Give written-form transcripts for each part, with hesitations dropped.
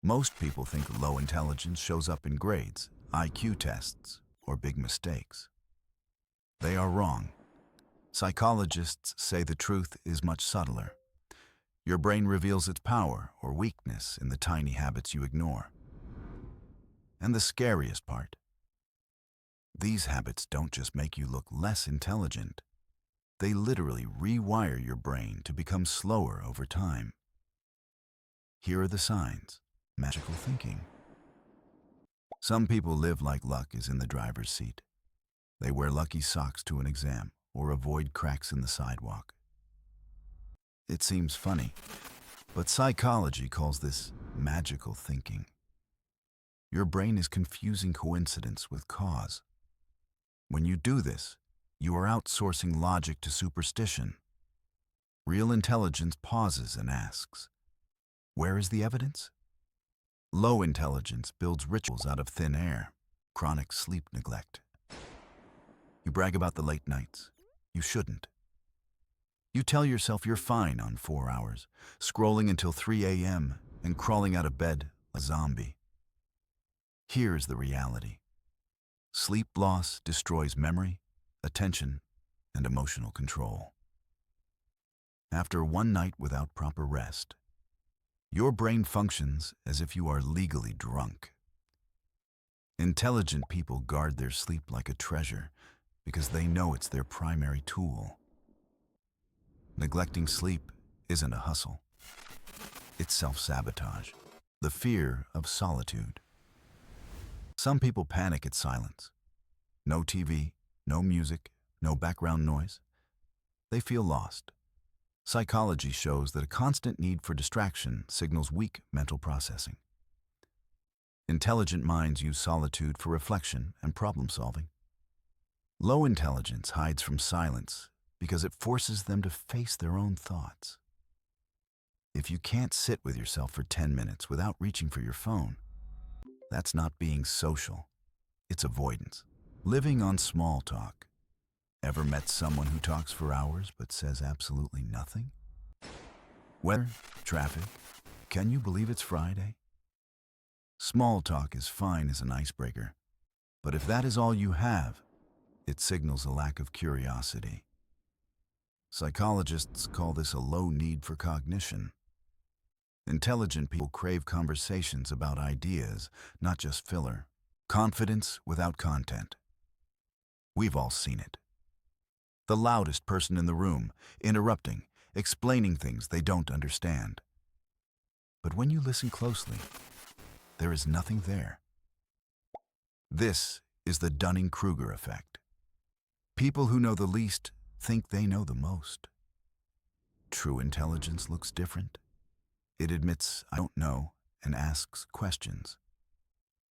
Most people think low intelligence shows up in grades, IQ tests, or big mistakes. They are wrong. Psychologists say the truth is much subtler. Your brain reveals its power or weakness in the tiny habits you ignore. And the scariest part, these habits don't just make you look less intelligent. They literally rewire your brain to become slower over time. Here are the signs. Magical thinking. Some people live like luck is in the driver's seat. They wear lucky socks to an exam or avoid cracks in the sidewalk. It seems funny, but psychology calls this magical thinking. Your brain is confusing coincidence with cause. When you do this, you are outsourcing logic to superstition. Real intelligence pauses and asks, where is the evidence? Low intelligence builds rituals out of thin air, chronic sleep neglect. You brag about the late nights. You shouldn't. You tell yourself you're fine on 4 hours, scrolling until 3 a.m. and crawling out of bed like a zombie. Here's the reality. Sleep loss destroys memory, attention, and emotional control. After one night without proper rest, your brain functions as if you are legally drunk. Intelligent people guard their sleep like a treasure because they know it's their primary tool. Neglecting sleep isn't a hustle. It's self-sabotage, the fear of solitude. Some people panic at silence. No TV, no music, no background noise. They feel lost. Psychology shows that a constant need for distraction signals weak mental processing. Intelligent minds use solitude for reflection and problem solving. Low intelligence hides from silence because it forces them to face their own thoughts. If you can't sit with yourself for 10 minutes without reaching for your phone, that's not being social. It's avoidance. Living on small talk. Ever met someone who talks for hours but says absolutely nothing? Weather, traffic, can you believe it's Friday? Small talk is fine as an icebreaker, but if that is all you have, it signals a lack of curiosity. Psychologists call this a low need for cognition. Intelligent people crave conversations about ideas, not just filler. Confidence without content. We've all seen it. The loudest person in the room, interrupting, explaining things they don't understand. But when you listen closely, there is nothing there. This is the Dunning-Kruger Effect. People who know the least think they know the most. True intelligence looks different. It admits, I don't know, and asks questions.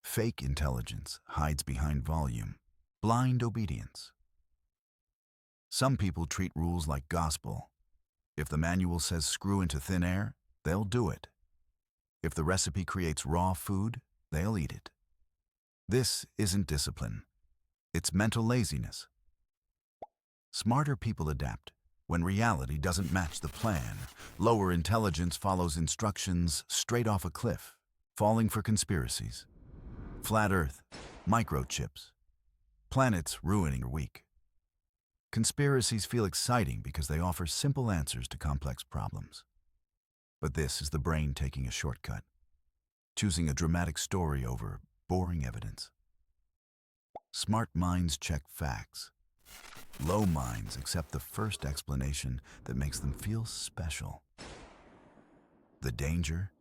Fake intelligence hides behind volume, blind obedience. Some people treat rules like gospel. If the manual says screw into thin air, they'll do it. If the recipe creates raw food, they'll eat it. This isn't discipline. It's mental laziness. Smarter people adapt. When reality doesn't match the plan, lower intelligence follows instructions straight off a cliff, falling for conspiracies. Flat Earth, microchips, planets ruining your week. Conspiracies feel exciting because they offer simple answers to complex problems. But this is the brain taking a shortcut, choosing a dramatic story over boring evidence. Smart minds check facts. Low minds accept the first explanation that makes them feel special. The danger?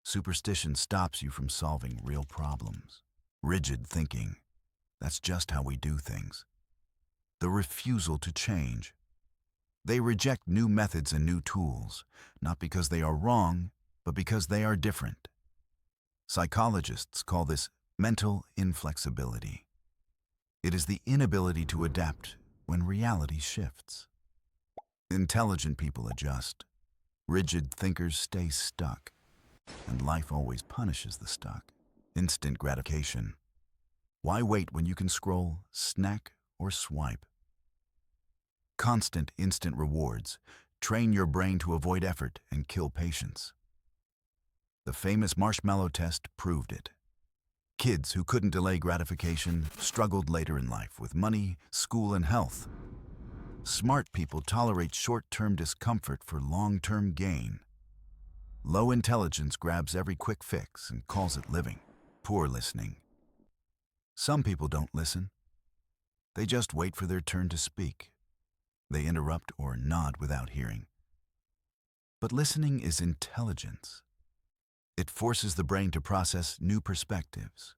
Superstition stops you from solving real problems. Rigid thinking. That's just how we do things. The refusal to change. They reject new methods and new tools, not because they are wrong, but because they are different. Psychologists call this mental inflexibility. It is the inability to adapt when reality shifts. Intelligent people adjust. Rigid thinkers stay stuck. And life always punishes the stuck. Instant gratification. Why wait when you can scroll, snack, or swipe? Constant instant rewards train your brain to avoid effort and kill patience. The famous marshmallow test proved it. Kids who couldn't delay gratification struggled later in life with money, school, and health. Smart people tolerate short-term discomfort for long-term gain. Low intelligence grabs every quick fix and calls it living. Poor listening. Some people don't listen. They just wait for their turn to speak. They interrupt or nod without hearing. But listening is intelligence. It forces the brain to process new perspectives.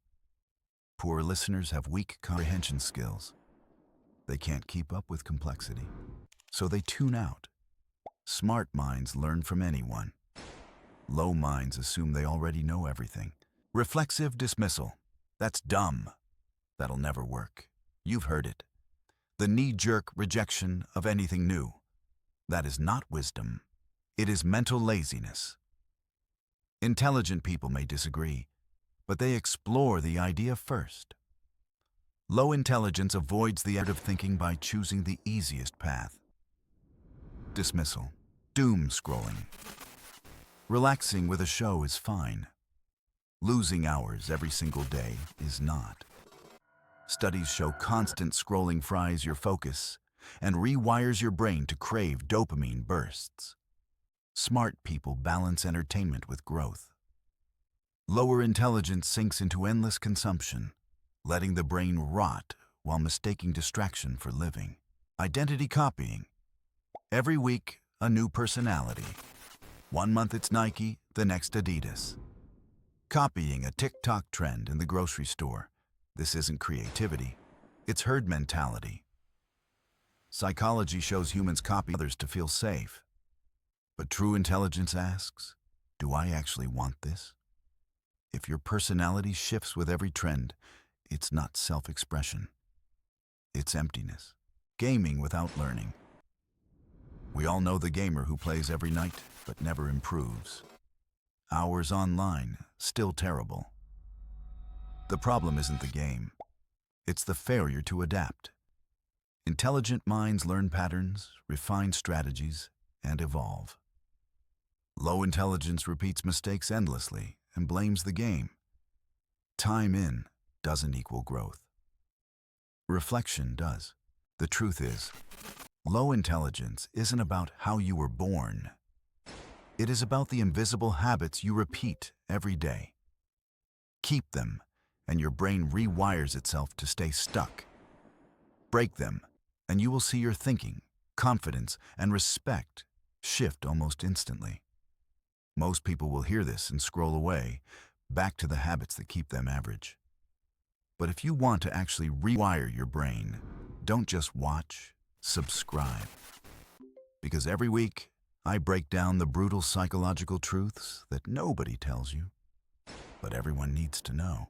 Poor listeners have weak comprehension skills. They can't keep up with complexity, so they tune out. Smart minds learn from anyone. Low minds assume they already know everything. Reflexive dismissal. That's dumb. That'll never work. You've heard it. The knee-jerk rejection of anything new. That is not wisdom. It is mental laziness. Intelligent people may disagree, but they explore the idea first. Low intelligence avoids the art of thinking by choosing the easiest path. Dismissal. Doom scrolling. Relaxing with a show is fine. Losing hours every single day is not. Studies show constant scrolling fries your focus and rewires your brain to crave dopamine bursts. Smart people balance entertainment with growth. Lower intelligence sinks into endless consumption, letting the brain rot while mistaking distraction for living. Identity copying. Every week, a new personality. 1 month it's Nike, the next Adidas. Copying a TikTok trend in the grocery store. This isn't creativity, it's herd mentality. Psychology shows humans copy others to feel safe. But true intelligence asks, do I actually want this? If your personality shifts with every trend, it's not self-expression. It's emptiness. Gaming without learning. We all know the gamer who plays every night but never improves. Hours online, still terrible. The problem isn't the game. It's the failure to adapt. Intelligent minds learn patterns, refine strategies, and evolve. Low intelligence repeats mistakes endlessly and blames the game. Time in doesn't equal growth. Reflection does. The truth is, low intelligence isn't about how you were born. It is about the invisible habits you repeat every day. Keep them, and your brain rewires itself to stay stuck. Break them, and you will see your thinking, confidence, and respect shift almost instantly. Most people will hear this and scroll away, back to the habits that keep them average. But if you want to actually rewire your brain, don't just watch, subscribe. Because every week, I break down the brutal psychological truths that nobody tells you, but everyone needs to know.